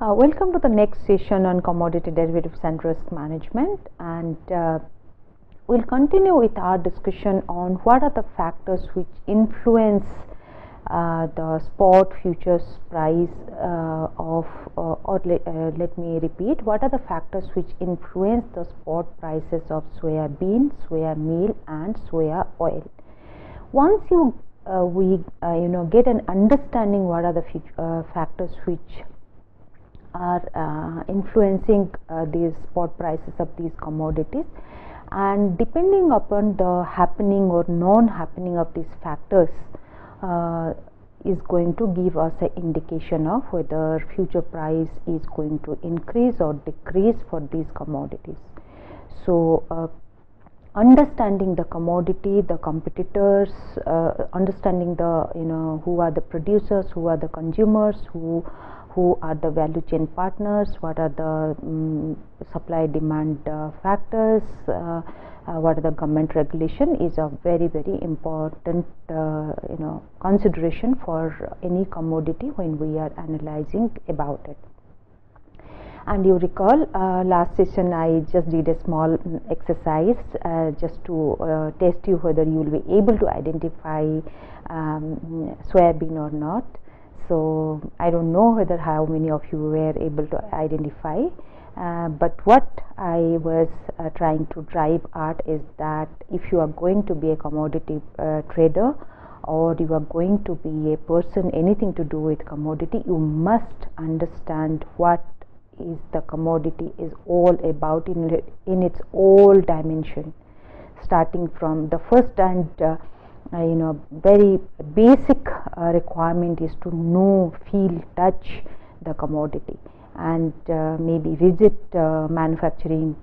Welcome to the next session on commodity derivatives and risk management, and we'll continue with our discussion on what are the factors which influence the spot futures price let me repeat, what are the factors which influence the spot prices of soya bean, soya meal and soya oil. Once we get an understanding what are the factors which are influencing these spot prices of these commodities, and depending upon the happening or non-happening of these factors is going to give us an indication of whether future price is going to increase or decrease for these commodities. So understanding the commodity, the competitors, understanding the who are the producers, who are the consumers, who are the value chain partners, what are the supply demand factors, what are the government regulation is a very important consideration for any commodity when we are analyzing about it. And you recall last session I just did a small exercise just to test you whether you will be able to identify soybean or not. So I don't know whether how many of you were able to identify, but what I was trying to drive at is that if you are going to be a commodity trader, or you are going to be a person anything to do with commodity, you must understand what is the commodity is all about in its all dimension, starting from the first and very basic requirement is to know, feel, touch the commodity, and maybe visit manufacturing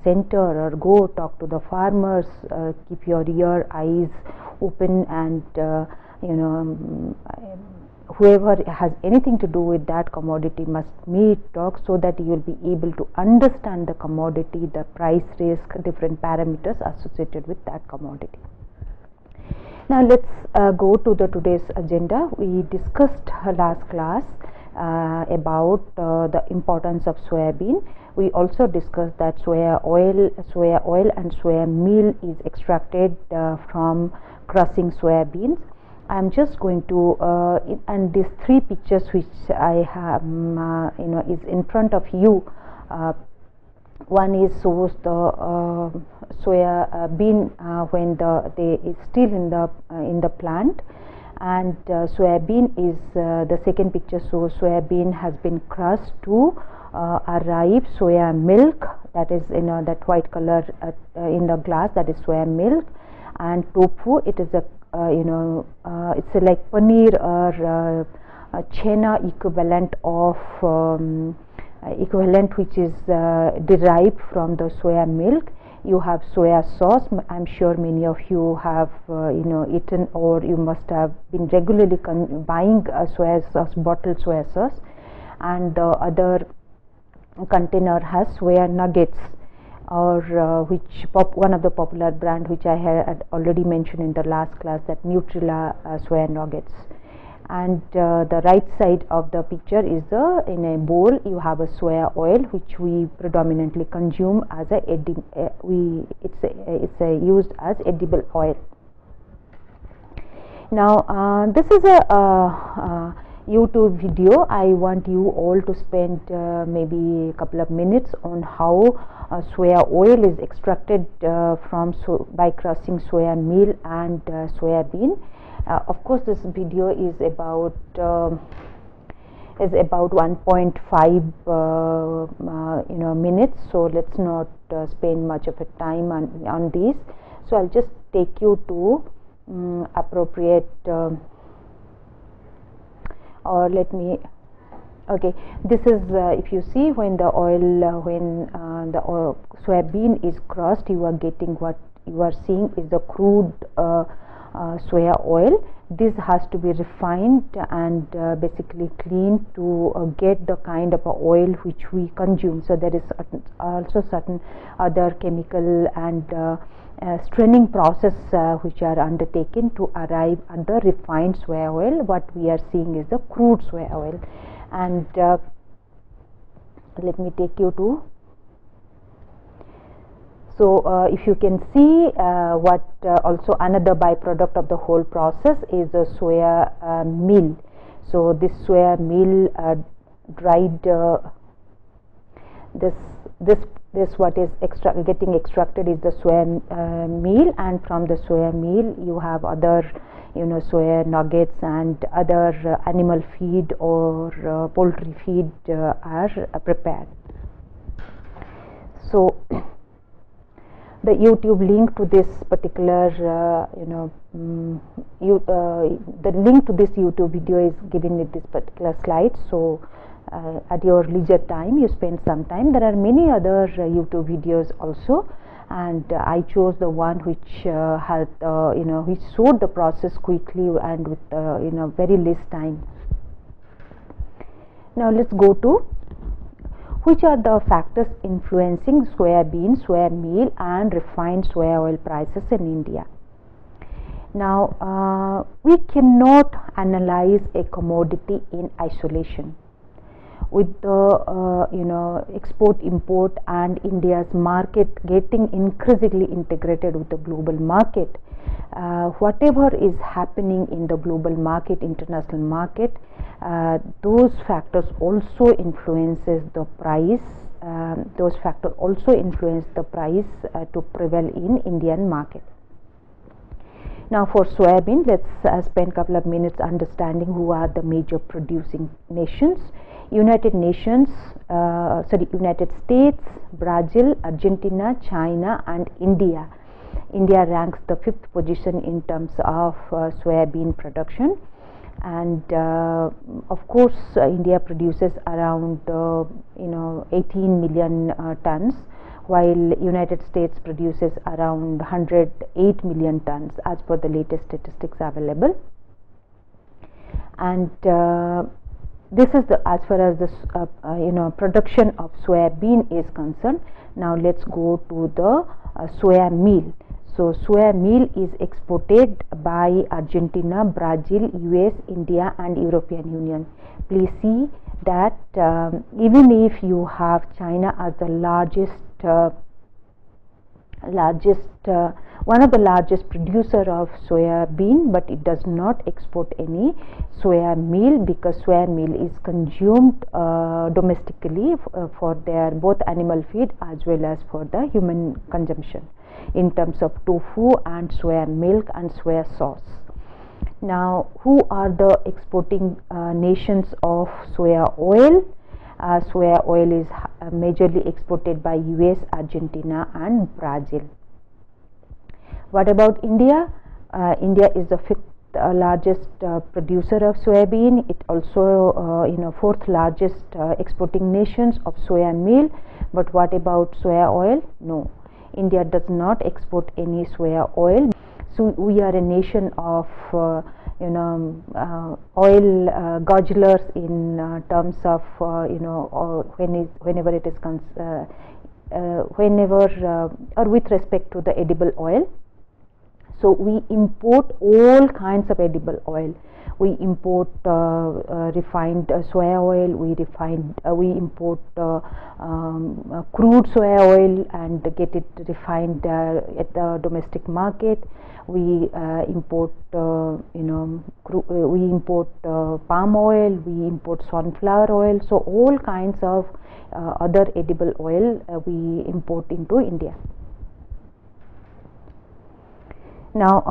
center or go talk to the farmers, keep your eyes open, and whoever has anything to do with that commodity must meet, talk, so that you will be able to understand the commodity, the price risk, different parameters associated with that commodity. Now let's go to the today's agenda. We discussed last class about the importance of soybean. We also discussed that soya oil and soya meal is extracted from crushing soybeans. I am just going to and these three pictures which I have is in front of you. One is shows the soya bean when they is still in the plant, and soya bean is the second picture shows soya bean has been crushed to arrive soya milk, that is that white color in the glass, that is soya milk, and tofu, it is a it's a like paneer or chena equivalent of which is derived from the soya milk. You have soya sauce. I'm sure many of you have eaten, or you must have been regularly buying soya sauce, bottled soya sauce, and the other container has soya nuggets, or one of the popular brand which I had already mentioned in the last class, that Nutrilla soya nuggets. And the right side of the picture is in a bowl you have a soya oil, which we predominantly consume as it's used as edible oil. Now this is a YouTube video. I want you all to spend maybe a couple of minutes on how soya oil is extracted by crushing soya meal and soya bean. Of course, this video is about 1.5 minutes, so let's not spend much of a time on these. So I'll just take you to appropriate or let me okay, this is if you see when the soybean is crushed, you are getting what you are seeing is the crude soya oil. This has to be refined and basically cleaned to get the kind of oil which we consume. So there is also certain other chemical and straining process which are undertaken to arrive at the refined soya oil. What we are seeing is the crude soya oil, and let me take you to. So if you can see what also another byproduct of the whole process is the soya meal. So this soya meal dried this what is getting extracted is the soya meal, and from the soya meal you have other soya nuggets and other animal feed or poultry feed are prepared. So the YouTube link to this particular the link to this YouTube video is given in this particular slide. So at your leisure time you spend some time. There are many other YouTube videos also, and I chose the one which had which showed the process quickly and with very less time. Now let's go to which are the factors influencing soybean, soya meal and refined soya oil prices in India. Now we cannot analyze a commodity in isolation. With the export import and India's market getting increasingly integrated with the global market, whatever is happening in the global market, international market, those factors also influences the price. Those factors also influence the price to prevail in Indian market. Now for soybean, let's spend a couple of minutes understanding who are the major producing nations. United States, Brazil, Argentina, China and India. India ranks the 5th position in terms of soybean production, and of course India produces around 18 million tons, while United States produces around 108 million tons as per the latest statistics available. And this is as far as the production of soybean is concerned. Now let's go to the soya meal. So soya meal is exported by Argentina, Brazil, US, India and European Union. Please see that even if you have China as the one of the largest producer of soya bean, but it does not export any soya meal because soya meal is consumed domestically for their both animal feed as well as for the human consumption in terms of tofu and soya milk and soya sauce. Now who are the exporting nations of soya oil? Soya oil is majorly exported by US, Argentina and Brazil. What about India? India is the 5th largest producer of soybean. It also 4th largest exporting nations of soya meal. But what about soya oil? No, India does not export any soya oil. So we are a nation of oil gaugelers in terms of whenever it is or with respect to the edible oil. So we import all kinds of edible oil. We import refined soya oil. We import crude soya oil and get it refined at the domestic market. We import we import palm oil. We import sunflower oil. So all kinds of other edible oil we import into India. Now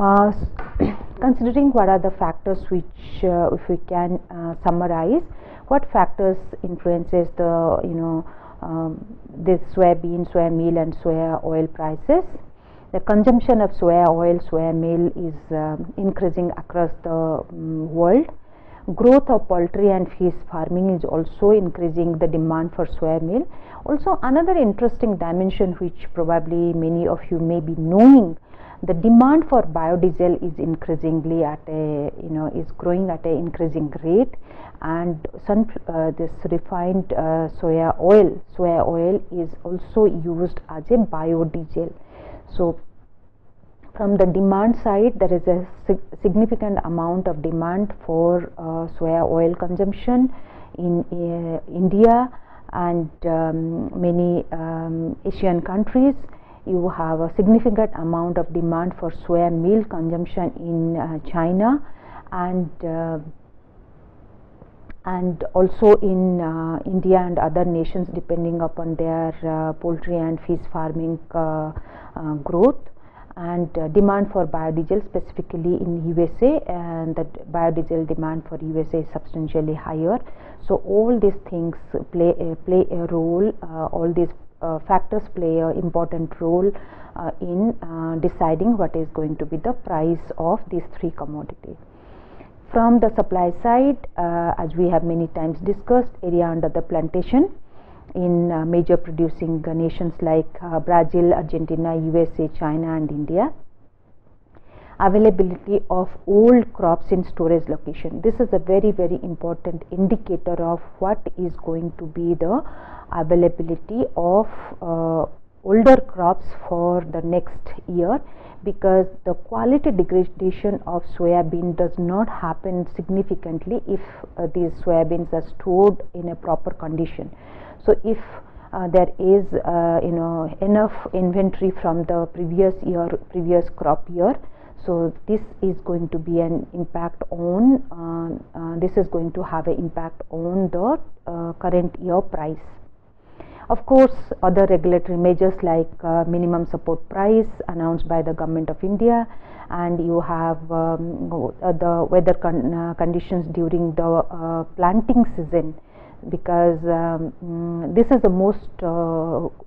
considering what are the factors which if we can summarize, what factors influences the this soybean, soya meal and soya oil prices. The consumption of soya oil, soya meal is increasing across the world. Growth of poultry and fish farming is also increasing the demand for soya meal. Also another interesting dimension which probably many of you may be knowing, the demand for biodiesel is increasingly at a is growing at an increasing rate, and this refined soya oil is also used as a biodiesel. So from the demand side, there is a significant amount of demand for soya oil consumption in India. and many Asian countries, you have a significant amount of demand for soya meal consumption in China, and also in India and other nations, depending upon their poultry and fish farming growth, and demand for biodiesel specifically in USA, and the biodiesel demand for USA is substantially higher. So all these things play a role, all these factors play an important role in deciding what is going to be the price of these three commodities. From the supply side, as we have many times discussed, area under the plantation in major producing nations like Brazil, Argentina, USA, China and India. Availability of old crops in storage location. This is a very important indicator of what is going to be the availability of older crops for the next year, because the quality degradation of soybean does not happen significantly if these soybeans are stored in a proper condition. So if there is enough inventory from the previous crop year, so this is going to be an impact on this is going to have an impact on the current year price. Of course, other regulatory measures like minimum support price announced by the Government of India, and you have the weather conditions during the planting season, because this is the most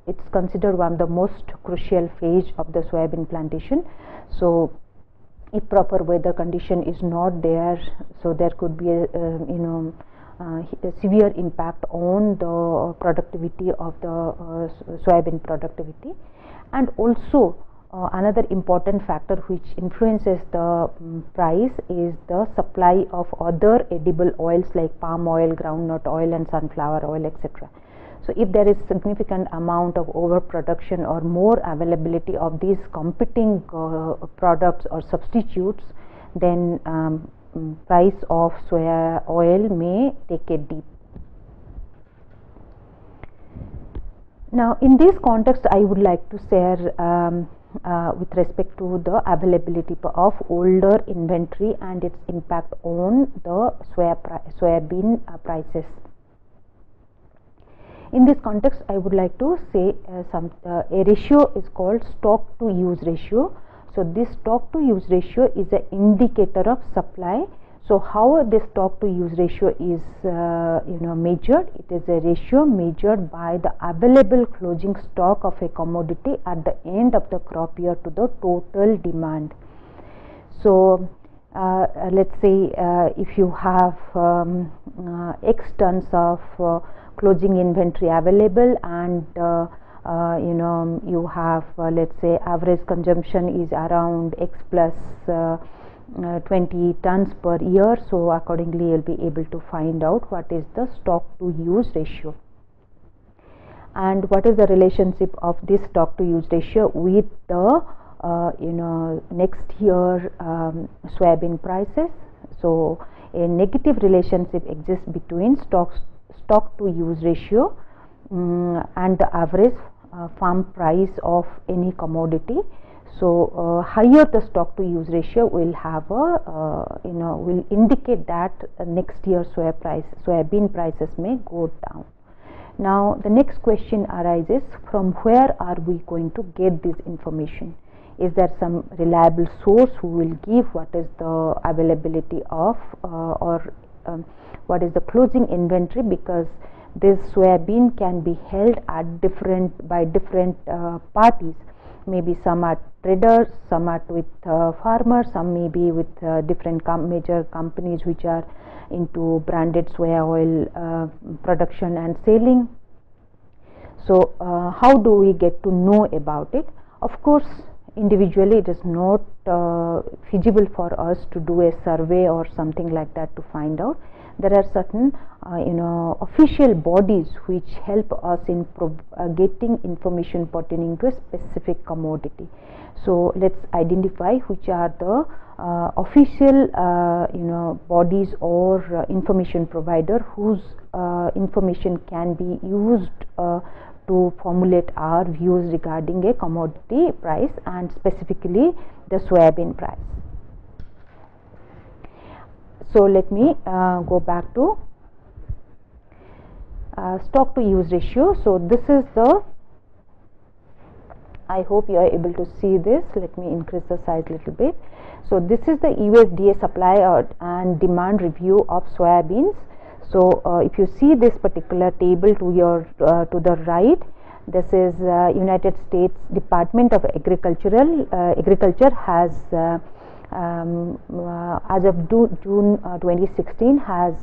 it's considered one of the most crucial phase of the soybean plantation. So if proper weather condition is not there, so there could be a severe impact on the productivity of the soybean productivity. And also another important factor which influences the price is the supply of other edible oils like palm oil, groundnut oil and sunflower oil, etc. So if there is significant amount of overproduction or more availability of these competing products or substitutes, then price of soya oil may take a dip. Now in this context, I would like to share with respect to the availability of older inventory and its impact on the soybean prices. In this context, I would like to say a ratio is called stock to use ratio. So this stock to use ratio is an indicator of supply. So how this stock to use ratio is measured? It is a ratio measured by the available closing stock of a commodity at the end of the crop year to the total demand. So let's say if you have X tons of closing inventory available, and you have let's say average consumption is around X plus 20 tons per year, so accordingly you will be able to find out what is the stock to use ratio. And what is the relationship of this stock to use ratio with the next year soybean prices? So a negative relationship exists between stock to use ratio and the average farm price of any commodity. So higher the stock to use ratio will have a will indicate that next year soybean prices may go down. Now the next question arises, from where are we going to get this information? Is there some reliable source who will give what is the availability of what is the closing inventory? Because this soybean can be held at by different parties. Maybe some are traders, some are with farmers, some may be with different major companies which are into branded soya oil production and selling. So how do we get to know about it? Of course, individually it is not feasible for us to do a survey or something like that to find out. There are certain official bodies which help us in getting information pertaining to a specific commodity. So let's identify which are the official bodies or information provider whose information can be used to formulate our views regarding a commodity price, and specifically the soybean price. So let me go back to stock to use ratio. So this is the, I hope you are able to see this. Let me increase the size a little bit. So this is the USDA supply and demand review of soybeans. So if you see this particular table to your to the right, this is United States Department of Agriculture has as of June 2016 has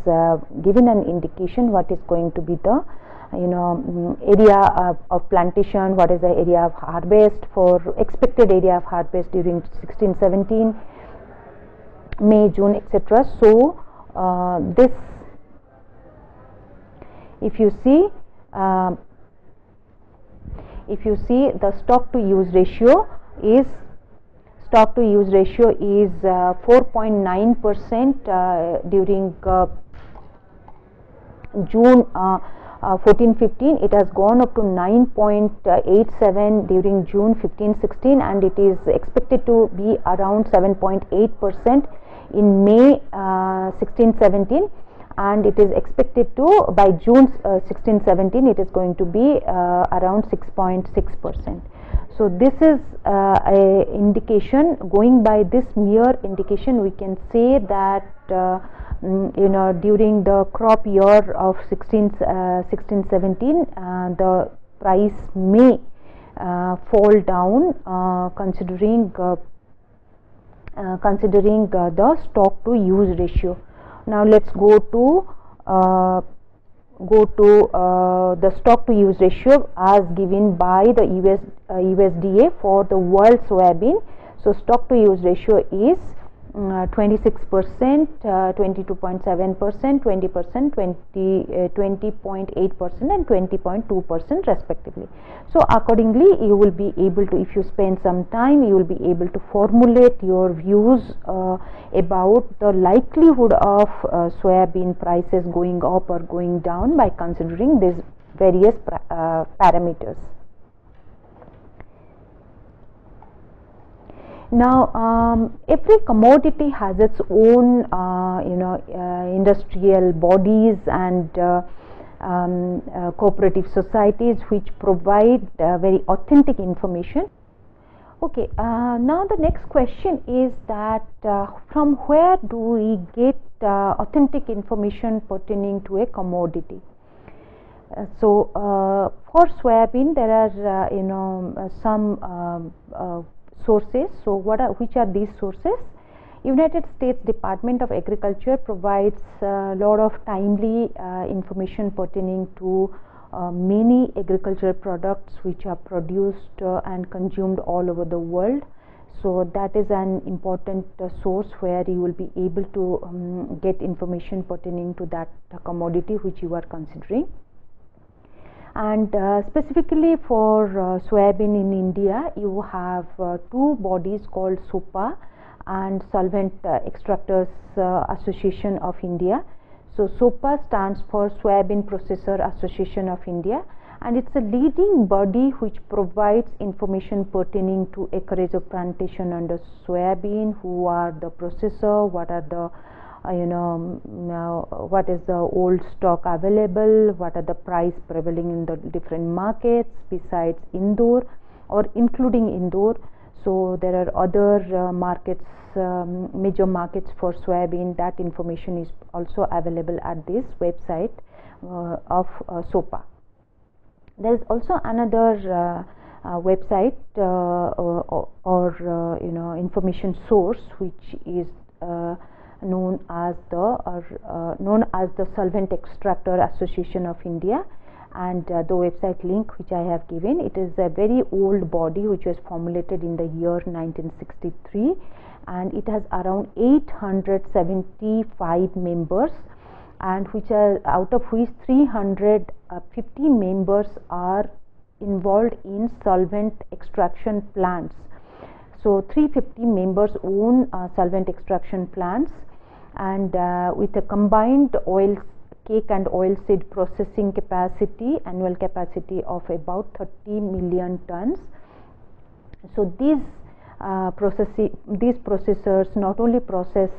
given an indication what is going to be the area of plantation, what is the area of harvest, for expected area of harvest during 16-17, May, June, etc. So this, if you see the stock to use ratio is 4.9% during June 14-15. It has gone up to 9.87 during June 15-16, and it is expected to be around 7.8% in May 16-17, and it is expected to by June 16-17 it is going to be around 6.6%. So this is a indication. Going by this mere indication, we can say that during the crop year of 16-17 the price may fall down, considering the stock to use ratio. Now let's go to the stock to use ratio as given by the USDA for the world soybean. So stock to use ratio is 26%, 22.7%, 20%, 20.8% and 20.2% respectively. So accordingly you will be able to, if you spend some time, you will be able to formulate your views about the likelihood of soybean prices going up or going down by considering these various parameters. Now every commodity has its own industrial bodies and cooperative societies which provide very authentic information. Okay, now the next question is that from where do we get authentic information pertaining to a commodity? So for soybean there are some sources. So which are these sources? United States Department of Agriculture provides a lot of timely information pertaining to many agricultural products which are produced and consumed all over the world. So that is an important source where you will be able to get information pertaining to that commodity which you are considering. And specifically for soybean in India, you have two bodies called SOPA and Solvent Extractors Association of India. So SOPA stands for Soybean Processor Association of India, and it's a leading body which provides information pertaining to acreage of plantation under soybean, who are the processor, what are the what is the old stock available, what are the price prevailing in the different markets besides Indore or including Indore. So there are other markets, major markets for soybean. That information is also available at this website of SOPA. There is also another website or information source which is known as the Solvent Extractor Association of India, and the website link which I have given. It is a very old body which was formulated in the year 1963, and it has around 875 members, and which are out of which 350 members are involved in solvent extraction plants. So 350 members own solvent extraction plants, and with a combined oil cake and oilseed processing capacity, annual capacity of about 30 million tons. So these processors not only process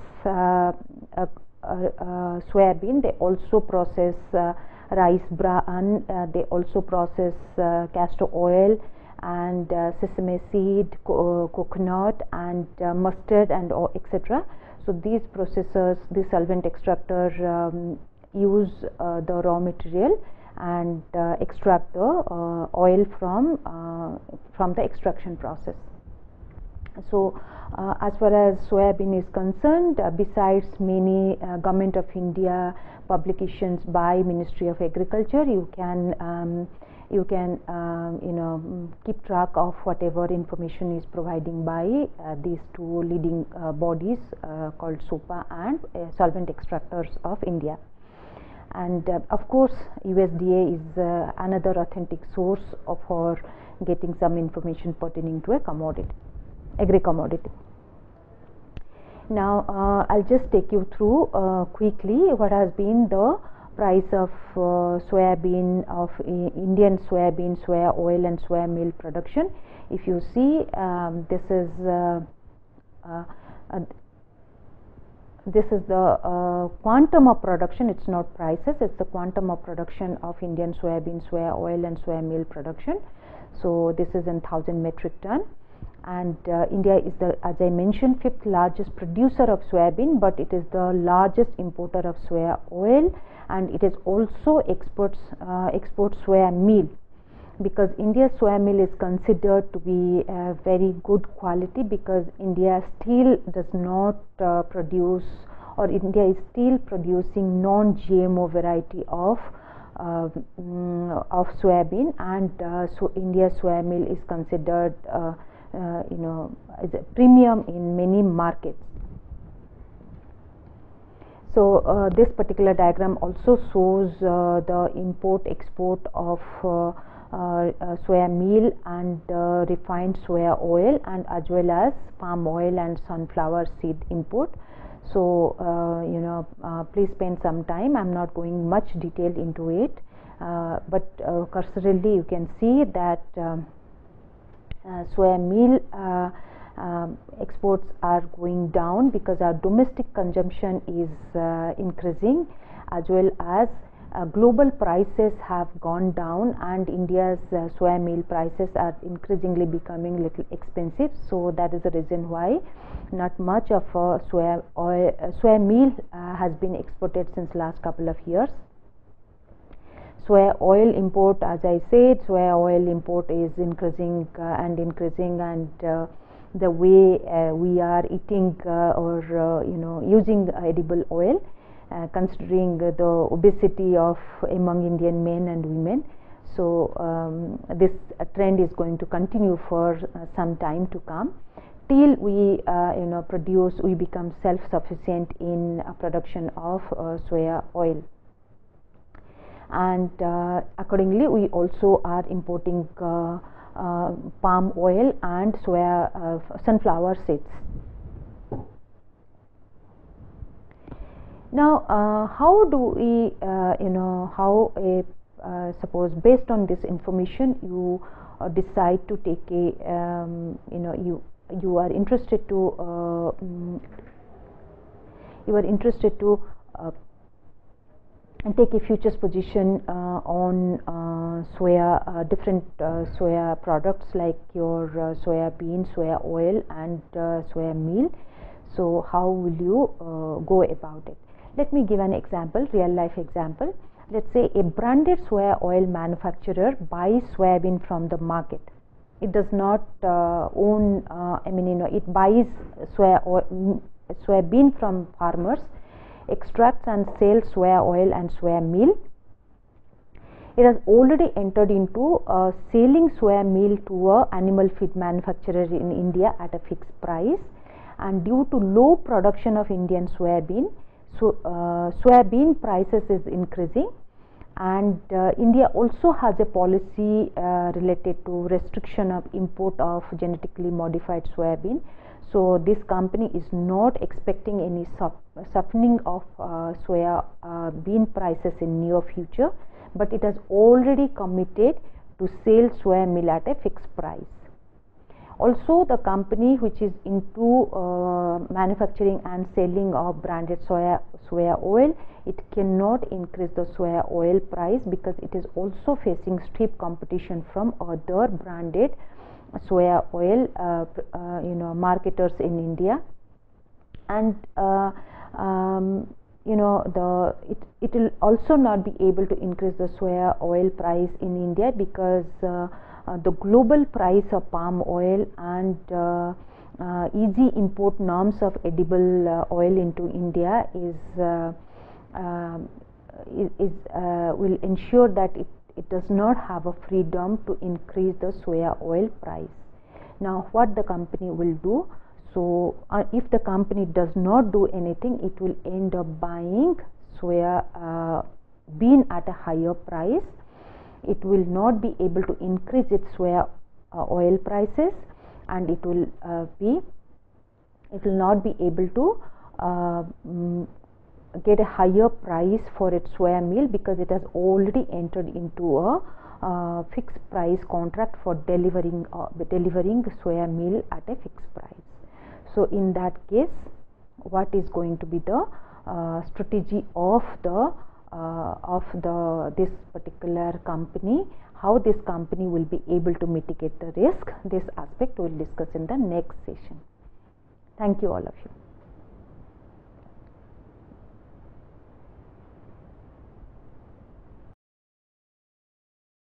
soybean, they also process rice bran, they also process castor oil and sesame seed, coconut and mustard and etc. So these processors, the solvent extractor use the raw material and extract the oil from the extraction process. So as far as soybean is concerned, besides many Government of India publications by Ministry of Agriculture, you can keep track of whatever information is providing by these two leading bodies called SOPA and Solvent Extractors of India. And of course USDA is another authentic source for getting some information pertaining to a commodity, agri-commodity. Now I'll just take you through quickly what has been the price of soybean, of Indian soybean, soya oil and soya meal production. If you see, this is the quantum of production. It's not prices, it's the quantum of production of Indian soybean, soya oil and soya meal production. So this is in 1000 metric ton, and India is the, as I mentioned, 5th largest producer of soybean, but it is the largest importer of soya oil, and it is also exports soya meal, because India's soya meal is considered to be very good quality, because India still does not produce, or India is still producing non-GMO variety of soybean, and so India's soya meal is considered as a premium in many markets. So this particular diagram also shows the import-export of soya meal and refined soya oil, and as well as palm oil and sunflower seed import. So please spend some time. I'm not going much detail into it, but cursorily you can see that soya meal exports are going down because our domestic consumption is increasing, as well as global prices have gone down, and India's soya meal prices are increasingly becoming little expensive. So that is the reason why not much of soya meal has been exported since last couple of years. Soya oil import, as I said, soya oil import is increasing, and the way we are eating or using edible oil, considering the obesity of among Indian men and women. So this trend is going to continue for some time to come, till we we become self-sufficient in production of soya oil. And accordingly we also are importing palm oil and sunflower seeds. Now how do we suppose based on this information you decide to take a you are interested to take a futures position on different soya products like your soya bean, soya oil and soya meal. So how will you go about it? Let me give an example, real life example. Let's say a branded soya oil manufacturer buys soybean from the market. It does not own, it buys soybean from farmers, extracts and sells soya oil and soya meal. it has already entered into selling soya meal to a animal feed manufacturer in India at a fixed price, and due to low production of Indian soybean, soybean prices is increasing. And India also has a policy related to restriction of import of genetically modified soybean. So this company is not expecting any softening of soya bean prices in near future, but it has already committed to sell soya meal at a fixed price. Also, the company which is into manufacturing and selling of branded soya oil, it cannot increase the soya oil price because it is also facing stiff competition from other branded soya oil marketers in India. And it will also not be able to increase the soya oil price in India because the global price of palm oil and easy import norms of edible oil into India will ensure that it does not have a freedom to increase the soya oil price. Now, what the company will do? So, if the company does not do anything, it will end up buying soya bean at a higher price. It will not be able to increase its soya oil prices, and it will not be able to get a higher price for its soya meal because it has already entered into a fixed price contract for delivering soya meal at a fixed price. So in that case, what is going to be the strategy of this particular company? How this company will be able to mitigate the risk? This aspect we will discuss in the next session. Thank you, all of you.